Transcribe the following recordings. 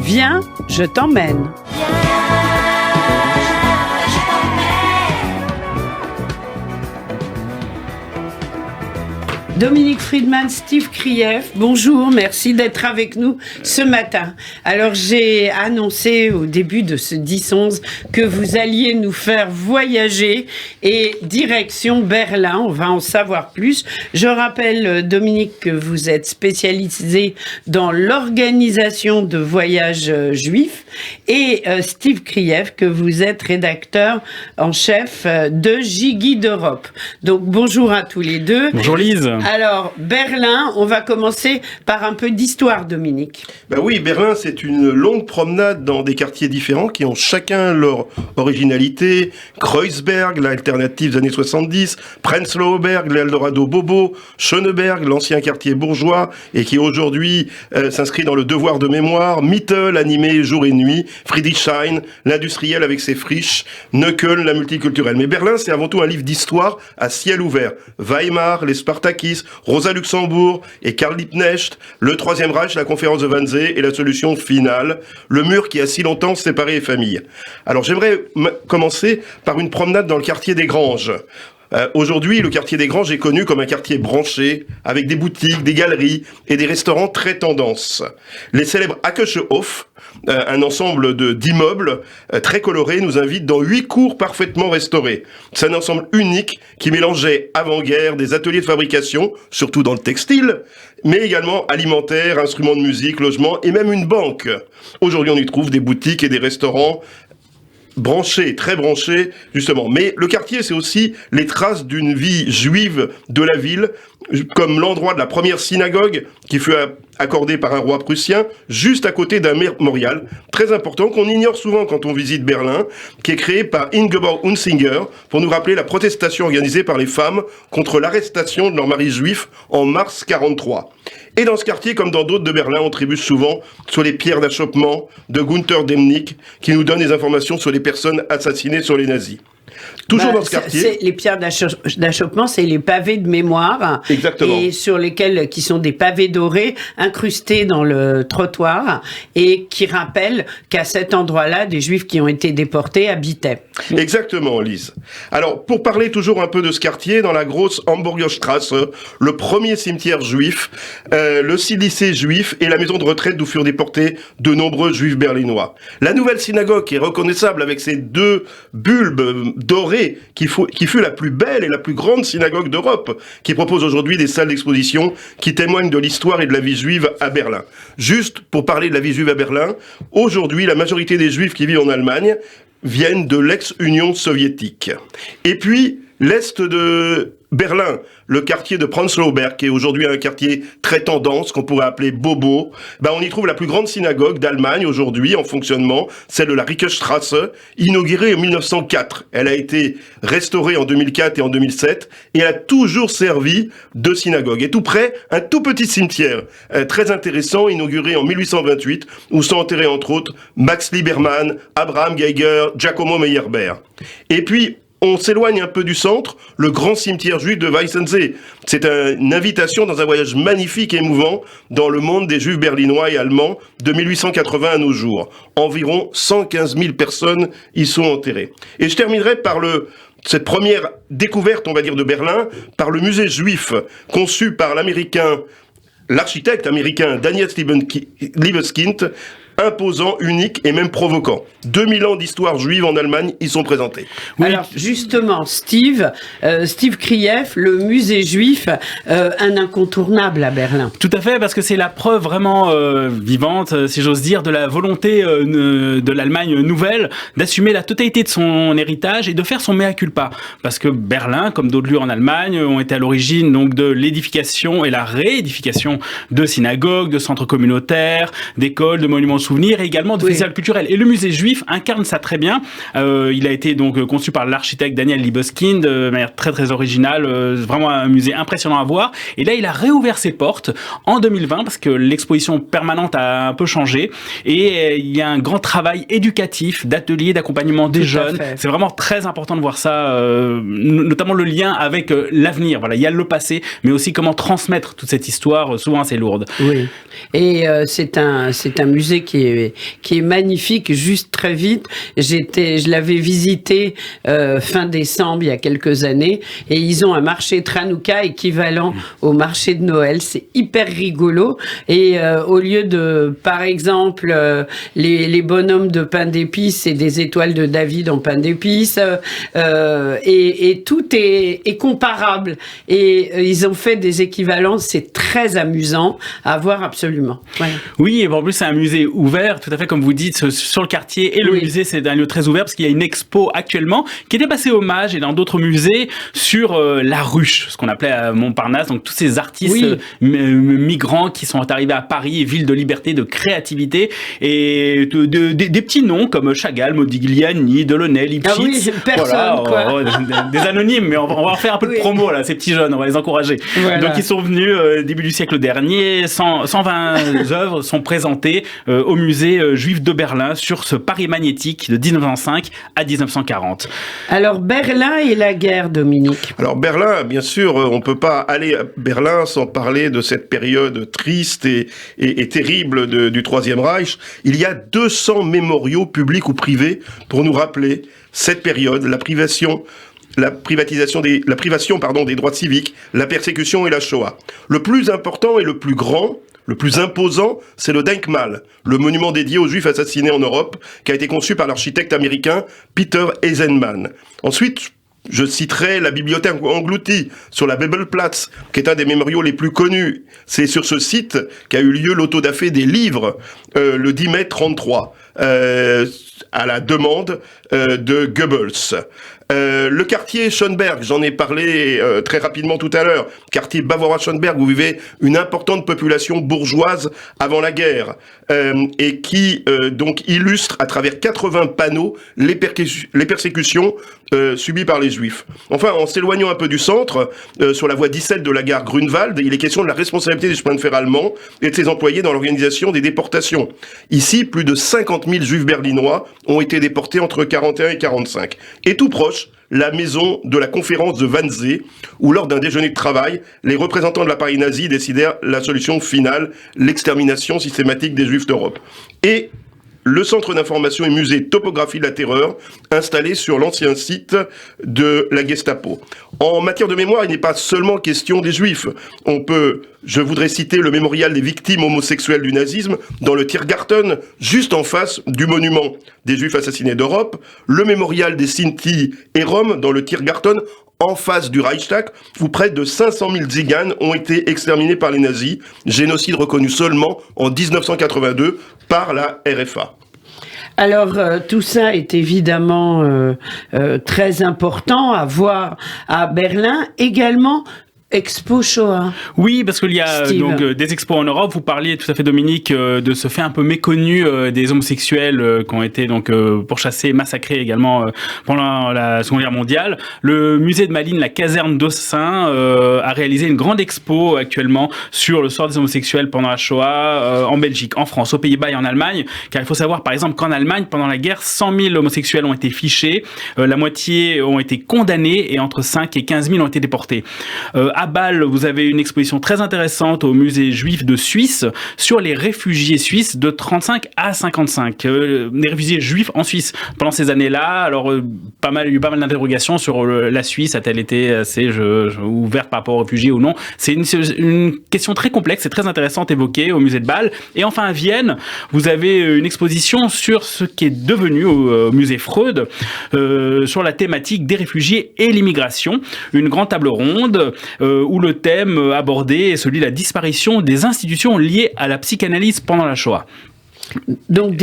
Viens, je t'emmène. Dominique Friedman, Steve Krief, bonjour, merci d'être avec nous ce matin. Alors j'ai annoncé au début de ce 10-11 que vous alliez nous faire voyager et direction Berlin, on va en savoir plus. Je rappelle Dominique que vous êtes spécialisé dans l'organisation de voyages juifs et Steve Krief que vous êtes rédacteur en chef de Gigi d'Europe. Donc bonjour à tous les deux. Bonjour Lise. Alors, Berlin, on va commencer par un peu d'histoire, Dominique. Ben oui, Berlin, c'est une longue promenade dans des quartiers différents qui ont chacun leur originalité. Kreuzberg, l'alternative des années 70, Prenzlauer Berg, l'Eldorado Bobo, Schöneberg, l'ancien quartier bourgeois, et qui aujourd'hui s'inscrit dans le devoir de mémoire, Mitte, animé jour et nuit, Friedrichshain, l'industriel avec ses friches, Neukölln, la multiculturelle. Mais Berlin, c'est avant tout un livre d'histoire à ciel ouvert. Weimar, les Spartakis, Rosa Luxembourg et Karl Liebknecht, le Troisième Reich, la conférence de Wannsee et la solution finale, le mur qui a si longtemps séparé les familles. Alors j'aimerais commencer par une promenade dans le quartier des Granges. Aujourd'hui, le quartier des Granges est connu comme un quartier branché, avec des boutiques, des galeries et des restaurants très tendance. Les célèbres Akeshof, un ensemble d'immeubles très colorés, nous invitent dans 8 cours parfaitement restaurés. C'est un ensemble unique qui mélangeait avant-guerre des ateliers de fabrication, surtout dans le textile, mais également alimentaire, instruments de musique, logements et même une banque. Aujourd'hui, on y trouve des boutiques et des restaurants branché, très branché, justement. Mais le quartier, c'est aussi les traces d'une vie juive de la ville, comme l'endroit de la première synagogue qui fut accordée par un roi prussien, juste à côté d'un mémorial très important qu'on ignore souvent quand on visite Berlin, qui est créé par Ingeborg Unsinger pour nous rappeler la protestation organisée par les femmes contre l'arrestation de leur mari juif en mars 1943. Et dans ce quartier, comme dans d'autres de Berlin, on trébuche souvent sur les pierres d'achoppement de Gunther Demnig, qui nous donne des informations sur les personnes assassinées sur les nazis. Toujours dans ce quartier. Les pierres d'achoppement, c'est les pavés de mémoire. Exactement. Et sur lesquels, qui sont des pavés dorés incrustés dans le trottoir et qui rappellent qu'à cet endroit-là, des Juifs qui ont été déportés habitaient. Exactement, Lise. Alors, pour parler toujours un peu de ce quartier, dans la grosse Hamburger Straße, le premier cimetière juif, le lycée juif et la maison de retraite d'où furent déportés de nombreux Juifs berlinois. La nouvelle synagogue qui est reconnaissable avec ses 2 bulbes dorée, qui fut la plus belle et la plus grande synagogue d'Europe, qui propose aujourd'hui des salles d'exposition qui témoignent de l'histoire et de la vie juive à Berlin. Juste pour parler de la vie juive à Berlin, aujourd'hui, la majorité des Juifs qui vivent en Allemagne viennent de l'ex-Union soviétique. Et puis, l'Est de Berlin, le quartier de Prenzlauer Berg, qui est aujourd'hui un quartier très tendance, qu'on pourrait appeler Bobo, on y trouve la plus grande synagogue d'Allemagne aujourd'hui en fonctionnement, celle de la Rickestrasse, inaugurée en 1904. Elle a été restaurée en 2004 et en 2007, et elle a toujours servi de synagogue. Et tout près, un tout petit cimetière, très intéressant, inauguré en 1828, où sont enterrés entre autres Max Liebermann, Abraham Geiger, Giacomo Meyerbeer. Et puis, on s'éloigne un peu du centre, le grand cimetière juif de Weißensee. C'est une invitation dans un voyage magnifique et émouvant dans le monde des Juifs berlinois et allemands de 1880 à nos jours. Environ 115 000 personnes y sont enterrées. Et je terminerai par cette première découverte, on va dire, de Berlin, par le musée juif conçu par l'architecte américain Daniel Libeskind, imposant, unique et même provoquant. 2000 ans d'histoire juive en Allemagne y sont présentés. Oui. Alors justement, Steve Krief, le musée juif, un incontournable à Berlin. Tout à fait, parce que c'est la preuve vraiment vivante, si j'ose dire, de la volonté de l'Allemagne nouvelle d'assumer la totalité de son héritage et de faire son mea culpa. Parce que Berlin, comme d'autres lieux en Allemagne, ont été à l'origine donc de l'édification et la réédification de synagogues, de centres communautaires, d'écoles, de monuments de souvenirs et également de festivals culturels. Et le musée juif incarne ça très bien. Il a été donc conçu par l'architecte Daniel Libeskind de manière très très originale, vraiment un musée impressionnant à voir. Et là, il a réouvert ses portes en 2020 parce que l'exposition permanente a un peu changé et il y a un grand travail éducatif, d'ateliers, d'accompagnement des jeunes. C'est vraiment très important de voir ça, notamment le lien avec l'avenir. Voilà, il y a le passé, mais aussi comment transmettre toute cette histoire souvent assez lourde. Oui. Et c'est un musée qui qui est magnifique. Juste très vite, je l'avais visité fin décembre il y a quelques années, et ils ont un marché de Hanouka équivalent au marché de Noël. C'est hyper rigolo, et au lieu de, par exemple, les bonhommes de pain d'épices et des étoiles de David en pain d'épices, et tout est comparable, et ils ont fait des équivalences. C'est très amusant à voir, absolument. Voilà. Oui, et en plus c'est un musée ouvert, tout à fait comme vous dites, sur le quartier, et le musée c'est un lieu très ouvert parce qu'il y a une expo actuellement qui était passée hommage, et dans d'autres musées, sur la ruche, ce qu'on appelait à Montparnasse, donc tous ces artistes migrants qui sont arrivés à Paris, ville de liberté, de créativité, et des petits noms comme Chagall, Modigliani, Delaunay, Lipschitz. Ah oui, personne, quoi. Des anonymes, mais on va en faire un peu de promo là, ces petits jeunes, on va les encourager. Voilà. Donc ils sont venus début du siècle dernier, 120 œuvres sont présentées au musée juif de Berlin sur ce Paris magnétique de 1905 à 1940. Alors Berlin et la guerre, Dominique. Alors Berlin, bien sûr, on peut pas aller à Berlin sans parler de cette période triste et terrible du Troisième Reich. Il y a 200 mémoriaux publics ou privés pour nous rappeler cette période, la privation des droits civiques, la persécution et la Shoah. Le plus important et le plus grand, le plus imposant, c'est le Denkmal, le monument dédié aux Juifs assassinés en Europe, qui a été conçu par l'architecte américain Peter Eisenman. Ensuite, je citerai la bibliothèque engloutie sur la Bebelplatz, qui est un des mémoriaux les plus connus. C'est sur ce site qu'a eu lieu l'autodafé des livres le 10 mai 1933, à la demande de Goebbels. Le quartier Schönberg, j'en ai parlé très rapidement tout à l'heure, quartier Bavarois-Schönberg où vivait une importante population bourgeoise avant la guerre, et qui donc illustre à travers 80 panneaux les persécutions subies par les Juifs. Enfin, en s'éloignant un peu du centre, sur la voie 17 de la gare Grunewald, il est question de la responsabilité du chemin de fer allemand et de ses employés dans l'organisation des déportations. Ici, plus de 50 000 Juifs berlinois ont été déportés entre 41 et 45. Et tout proche, la maison de la conférence de Wannsee, où lors d'un déjeuner de travail, les représentants de l'appareil nazi décidèrent la solution finale, l'extermination systématique des Juifs d'Europe. Et le centre d'information et musée Topographie de la Terreur, installé sur l'ancien site de la Gestapo. En matière de mémoire, il n'est pas seulement question des Juifs. Je voudrais citer le mémorial des victimes homosexuelles du nazisme, dans le Tiergarten, juste en face du monument des Juifs assassinés d'Europe, le mémorial des Sinti et Roms, dans le Tiergarten, en face du Reichstag, où près de 500 000 Tziganes ont été exterminés par les nazis, génocide reconnu seulement en 1982 par la RFA. Alors, tout ça est évidemment très important à voir à Berlin. Également, Expo Shoah. Oui, parce qu'il y a donc des expos en Europe. Vous parliez tout à fait, Dominique, de ce fait un peu méconnu des homosexuels qui ont été donc pourchassés, massacrés également pendant la Seconde Guerre mondiale. Le musée de Malines, la caserne d'Aussin, a réalisé une grande expo actuellement sur le sort des homosexuels pendant la Shoah en Belgique, en France, aux Pays-Bas et en Allemagne. Car il faut savoir, par exemple, qu'en Allemagne, pendant la guerre, 100 000 homosexuels ont été fichés, la moitié ont été condamnés et entre 5 et 15 000 ont été déportés. À Bâle, vous avez une exposition très intéressante au musée juif de Suisse sur les réfugiés suisses de 35 à 55. Les réfugiés juifs en Suisse pendant ces années-là. Alors, il y a eu pas mal d'interrogations sur la Suisse. A-t-elle été assez ouverte par rapport aux réfugiés ou non? C'est une question très complexe et très intéressante évoquée au musée de Bâle. Et enfin, à Vienne, vous avez une exposition sur ce qui est devenu au musée Freud, sur la thématique des réfugiés et l'immigration. Une grande table ronde où le thème abordé est celui de la disparition des institutions liées à la psychanalyse pendant la Shoah. Donc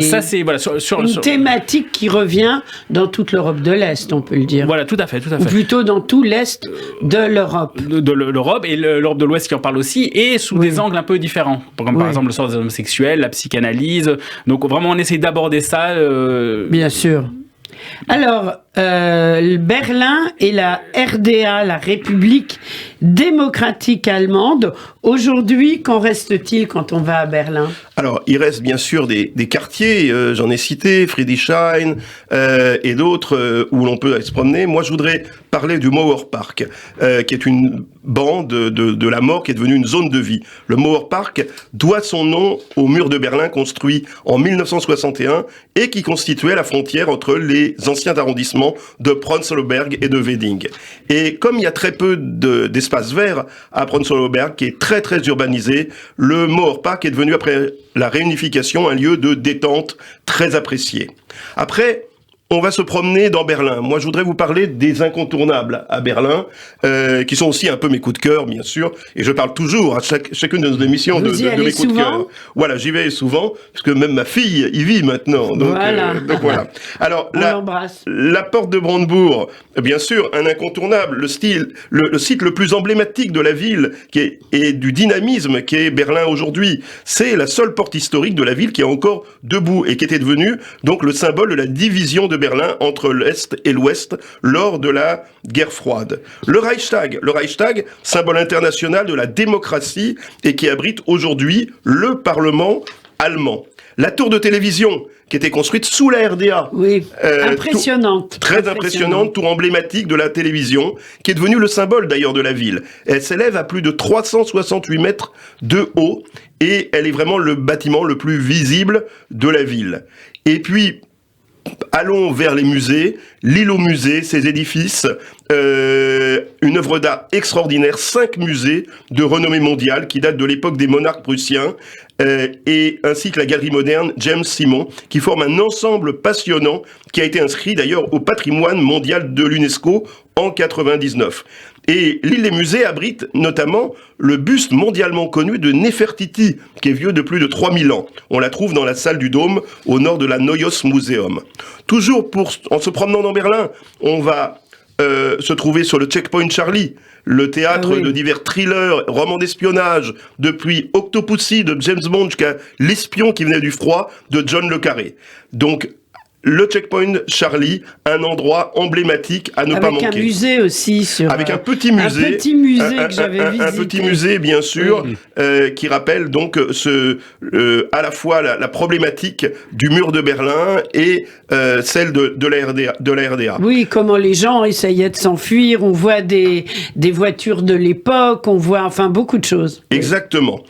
ça c'est voilà une thématique qui revient dans toute l'Europe de l'Est, on peut le dire. Voilà, tout à fait. Ou plutôt dans tout l'Est de l'Europe. De l'Europe et l'Europe de l'Ouest qui en parle aussi, et sous des angles un peu différents, comme par exemple le sort des homosexuels, la psychanalyse. Donc vraiment on essaie d'aborder ça. Bien sûr. Alors, Berlin et la RDA, la République démocratique allemande, Aujourd'hui, qu'en reste-t-il quand on va à Berlin ? Alors, il reste bien sûr des quartiers, j'en ai cité, Friedrichshain et d'autres où l'on peut aller se promener. Moi, je voudrais parler du Mauerpark, qui est une bande de la mort qui est devenue une zone de vie. Le Mauerpark doit son nom au mur de Berlin construit en 1961 et qui constituait la frontière entre les anciens arrondissements de Prenzlauer Berg et de Wedding. Et comme il y a très peu d'espace vert à Prenzlauer Berg, qui est très très urbanisé, le Mauerpark est devenu après la réunification un lieu de détente très apprécié. Après, on va se promener dans Berlin. Moi, je voudrais vous parler des incontournables à Berlin, qui sont aussi un peu mes coups de cœur, bien sûr. Et je parle toujours à chacune de nos émissions de mes coups de cœur. Voilà, j'y vais souvent, parce que même ma fille y vit maintenant. Donc voilà. Alors, la porte de Brandebourg, bien sûr, un incontournable. Le site le plus emblématique de la ville, et du dynamisme qui est Berlin aujourd'hui. C'est la seule porte historique de la ville qui est encore debout et qui était devenue donc le symbole de la division de Berlin entre l'Est et l'Ouest lors de la guerre froide. Le Reichstag, symbole international de la démocratie et qui abrite aujourd'hui le Parlement allemand. La tour de télévision qui était construite sous la RDA. Oui, impressionnante. Très impressionnante, tour emblématique de la télévision, qui est devenue le symbole d'ailleurs de la ville. Elle s'élève à plus de 368 mètres de haut et elle est vraiment le bâtiment le plus visible de la ville. Et puis, allons vers les musées, l'île aux musées, ces édifices, une œuvre d'art extraordinaire, 5 musées de renommée mondiale qui datent de l'époque des monarques prussiens, et ainsi que la galerie moderne James Simon, qui forment un ensemble passionnant qui a été inscrit d'ailleurs au patrimoine mondial de l'UNESCO en 99. Et l'île des musées abrite notamment le buste mondialement connu de Néfertiti, qui est vieux de plus de 3000 ans. On la trouve dans la salle du Dôme, au nord de la Neues Museum. Toujours en se promenant dans Berlin, on va se trouver sur le Checkpoint Charlie, le théâtre de divers thrillers, romans d'espionnage, depuis Octopussy de James Bond jusqu'à L'espion qui venait du froid de John le Carré. Donc, le Checkpoint Charlie, un endroit emblématique à ne pas manquer. Avec un musée aussi. Avec un petit musée. Un petit musée que j'avais visité. Un petit musée, bien sûr, qui rappelle donc à la fois la problématique du mur de Berlin et celle de la RDA. Oui, comment les gens essayaient de s'enfuir. On voit des voitures de l'époque, on voit enfin beaucoup de choses. Exactement.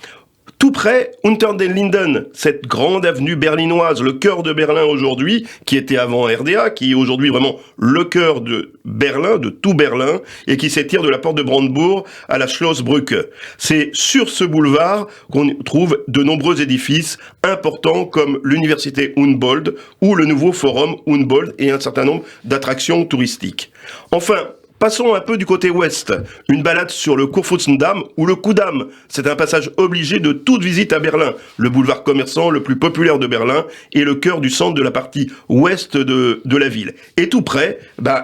Tout près, Unter den Linden, cette grande avenue berlinoise, le cœur de Berlin aujourd'hui, qui était avant RDA, qui est aujourd'hui vraiment le cœur de Berlin, de tout Berlin, et qui s'étire de la porte de Brandebourg à la Schlossbrücke. C'est sur ce boulevard qu'on trouve de nombreux édifices importants comme l'université Humboldt ou le nouveau forum Humboldt et un certain nombre d'attractions touristiques. Enfin, passons un peu du côté ouest. Une balade sur le Kurfürstendamm ou le Kudamm. C'est un passage obligé de toute visite à Berlin. Le boulevard commerçant le plus populaire de Berlin et le cœur du centre de la partie ouest de la ville. Et tout près,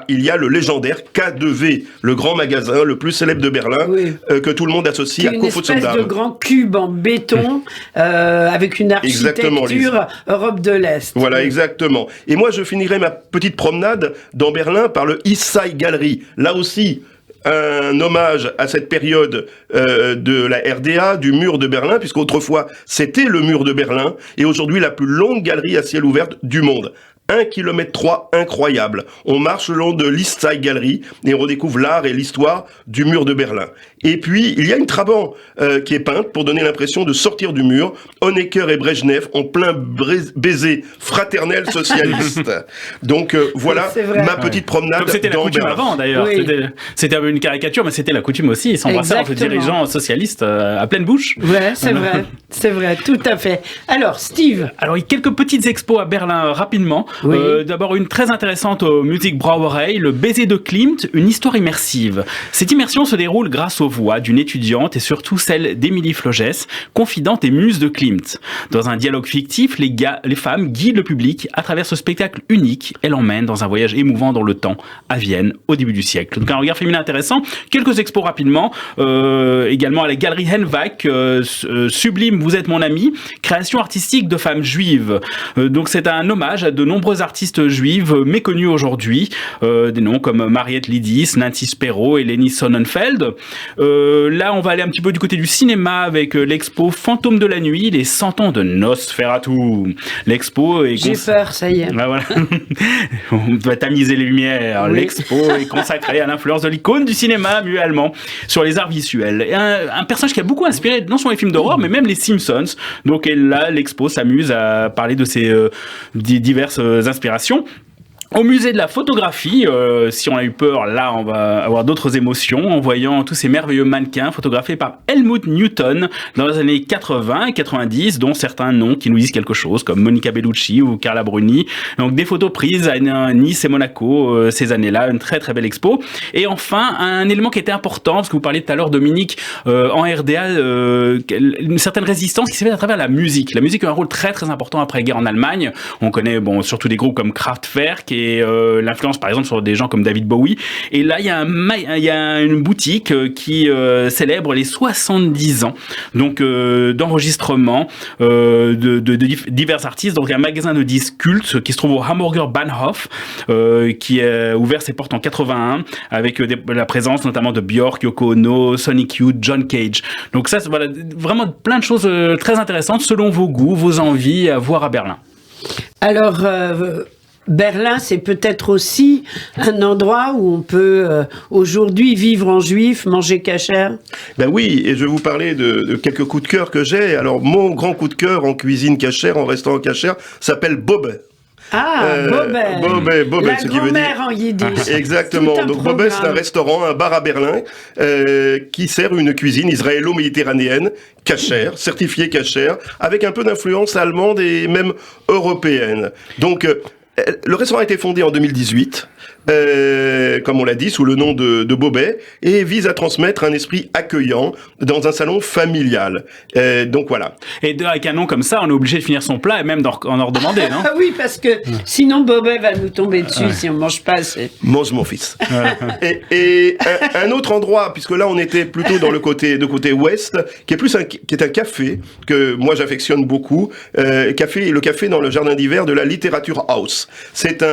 il y a le légendaire K2V, le grand magasin le plus célèbre de Berlin, que tout le monde associe à Kurfürstendamm. Une espèce de grand cube en béton avec une architecture Europe de l'Est. Voilà, exactement. Et moi, je finirai ma petite promenade dans Berlin par le East Side Gallery. Là aussi, un hommage à cette période de la RDA, du mur de Berlin, puisqu'autrefois, c'était le mur de Berlin, et aujourd'hui, la plus longue galerie à ciel ouvert du monde. 1,3 km, incroyable. On marche le long de l'East Side Gallery et on redécouvre l'art et l'histoire du mur de Berlin. Et puis, il y a une Trabant qui est peinte pour donner l'impression de sortir du mur. Honecker et Brejnev en plein baiser fraternel socialiste. Donc voilà ma petite promenade. Comme c'était la coutume avant d'ailleurs. Oui. C'était une caricature, mais c'était la coutume aussi. Ils s'embrassaient entre dirigeants socialistes à pleine bouche. Ouais, c'est vrai. C'est vrai, tout à fait. Alors, Steve. Alors, il y a quelques petites expos à Berlin rapidement. Oui. D'abord, une très intéressante au Musikbrauerei, le baiser de Klimt, une histoire immersive. Cette immersion se déroule grâce aux voix d'une étudiante et surtout celle d'Émilie Flogès, confidente et muse de Klimt. Dans un dialogue fictif, les femmes guident le public à travers ce spectacle unique et l'emmènent dans un voyage émouvant dans le temps, à Vienne, au début du siècle. Donc un regard féminin intéressant. Quelques expos rapidement, également à la galerie Henwag, Sublime, vous êtes mon ami, création artistique de femmes juives. Donc c'est un hommage à de nombreux nombreuses artistes juives méconnues aujourd'hui, des noms comme Mariette Lidis, Nancy Spero et Leni Sonnenfeld. Là, on va aller un petit peu du côté du cinéma avec l'expo Fantômes de la nuit, les 100 ans de Nosferatu. L'expo est... J'ai peur, ça y est. Ah, voilà. On va tamiser les lumières. Oui. L'expo est consacrée à l'influence de l'icône du cinéma muet allemand sur les arts visuels. Et un personnage qui a beaucoup inspiré non seulement les films d'horreur, mais même les Simpsons. Donc là, l'expo s'amuse à parler de ces diverses inspirations. Au musée de la photographie, si on a eu peur, là, on va avoir d'autres émotions en voyant tous ces merveilleux mannequins photographiés par Helmut Newton dans les années 80 et 90, dont certains noms qui nous disent quelque chose, comme Monica Bellucci ou Carla Bruni. Donc, des photos prises à Nice et Monaco ces années-là, une très très belle expo. Et enfin, un élément qui était important, parce que vous parliez tout à l'heure, Dominique, en RDA, une certaine résistance qui s'est faite à travers la musique. La musique a un rôle très très important après-guerre en Allemagne. On connaît surtout des groupes comme Kraftwerk et l'influence par exemple sur des gens comme David Bowie. Et là il y a une boutique qui célèbre les 70 ans donc d'enregistrement de divers artistes. Donc il y a un magasin de disques cultes qui se trouve au Hamburger Bahnhof qui a ouvert ses portes en 81 avec la présence notamment de Björk, Yoko Ono, Sonic Youth, John Cage. Donc ça voilà, vraiment plein de choses très intéressantes selon vos goûts, vos envies à voir à Berlin. Alors Berlin, c'est peut-être aussi un endroit où on peut aujourd'hui vivre en juif, manger cachère. Ben oui, et je vais vous parler de quelques coups de cœur que j'ai. Alors, mon grand coup de cœur en cuisine cachère, en restaurant cachère, s'appelle Bobbe. Bobbe, la ce qui veut dire en yiddish. Exactement. Donc Bobbe, c'est un restaurant, un bar à Berlin qui sert une cuisine israélo-méditerranéenne cachère, certifiée cachère, avec un peu d'influence allemande et même européenne. Donc le restaurant a été fondé en 2018, comme on l'a dit, sous le nom de Bobbe, et vise à transmettre un esprit accueillant dans un salon familial. Donc voilà. Et avec un nom comme ça, on est obligé de finir son plat et même d'en redemander, non ? Ah oui, parce que sinon Bobbe va nous tomber dessus si on mange pas assez. Mange mon fils. Et un autre endroit, puisque là on était plutôt dans le côté ouest, qui est un café que moi j'affectionne beaucoup, le café dans le jardin d'hiver de la Literature House. C'est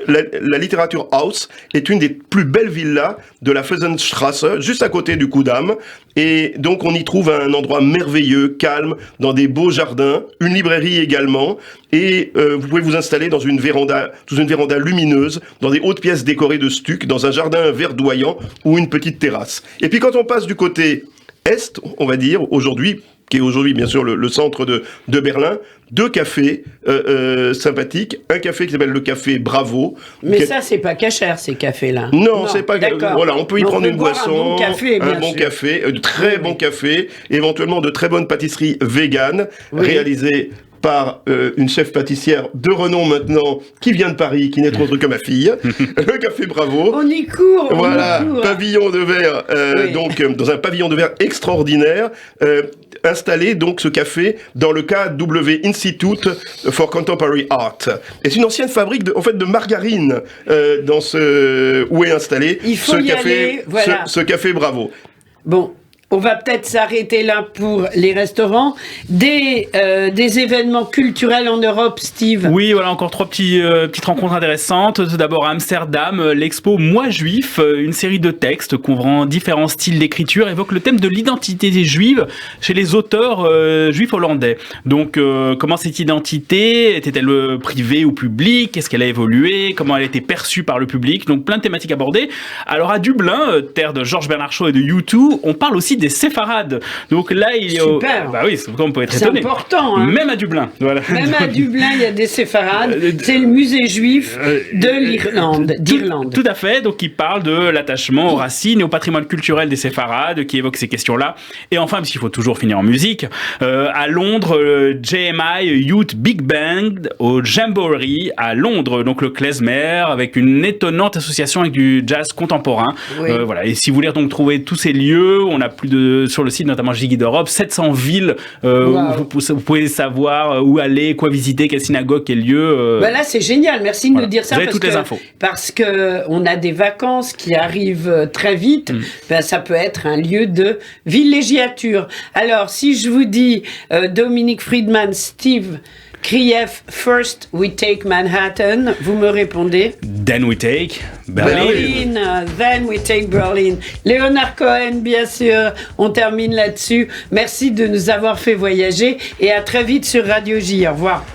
la Literature House est une des plus belles villas de la Feusenstrasse, juste à côté du Kudamm. Et donc, on y trouve un endroit merveilleux, calme, dans des beaux jardins, une librairie également. Et vous pouvez vous installer dans une véranda lumineuse, dans des hautes pièces décorées de stuc, dans un jardin verdoyant ou une petite terrasse. Et puis, quand on passe du côté est, on va dire, qui est aujourd'hui bien sûr le centre de Berlin, deux cafés sympathiques. Un café qui s'appelle le café Bravo. Mais ça, c'est pas cachère, ces cafés-là. Non, c'est pas... Voilà, on peut y prendre une boisson, un bon café, de très bon café, éventuellement de très bonnes pâtisseries véganes, réalisées par une chef pâtissière de renom maintenant, qui vient de Paris, qui n'est autre que ma fille, le café Bravo. On y court. Voilà, pavillon de verre, donc dans un pavillon de verre extraordinaire, installé donc ce café dans le KW Institute for Contemporary Art. Et c'est une ancienne fabrique de margarine où est installé ce café Bravo. Bon. On va peut-être s'arrêter là pour les restaurants. Des événements culturels en Europe, Steve. Oui, voilà, encore trois petites rencontres intéressantes. Tout d'abord à Amsterdam, l'expo Moi Juif, une série de textes couvrant différents styles d'écriture, évoque le thème de l'identité des Juifs chez les auteurs juifs hollandais. Donc, comment cette identité était-elle privée ou publique ? Est-ce qu'elle a évolué ? Comment elle a été perçue par le public ? Donc, plein de thématiques abordées. Alors, à Dublin, terre de George Bernard Shaw et de U2, on parle aussi des séfarades. Donc là, il y a... Super. Bah oui, on peut être étonné. C'est important. Hein. Même à Dublin. Voilà. Même à Dublin, il y a des séfarades. C'est le musée juif d'Irlande. Tout à fait. Donc, il parle de l'attachement aux racines et au patrimoine culturel des séfarades, qui évoque ces questions-là. Et enfin, parce qu'il faut toujours finir en musique, à Londres, JMI Youth Big Band au Jamboree à Londres, donc le klezmer, avec une étonnante association avec du jazz contemporain. Oui. Voilà. Et si vous voulez donc trouver tous ces lieux, on a plus sur le site notamment Gigi d'Europe, 700 villes où vous pouvez savoir où aller, quoi visiter, quelle synagogue, quel lieu. Là, c'est génial. Merci de nous dire ça. Vous avez toutes les infos. Parce qu'on a des vacances qui arrivent très vite. Ça peut être un lieu de villégiature. Alors, si je vous dis Dominique Friedman, Steve Krief, first we take Manhattan. Vous me répondez? Then we take Berlin. Berlin, then we take Berlin. Léonard Cohen, bien sûr. On termine là-dessus. Merci de nous avoir fait voyager et à très vite sur Radio J. Au revoir.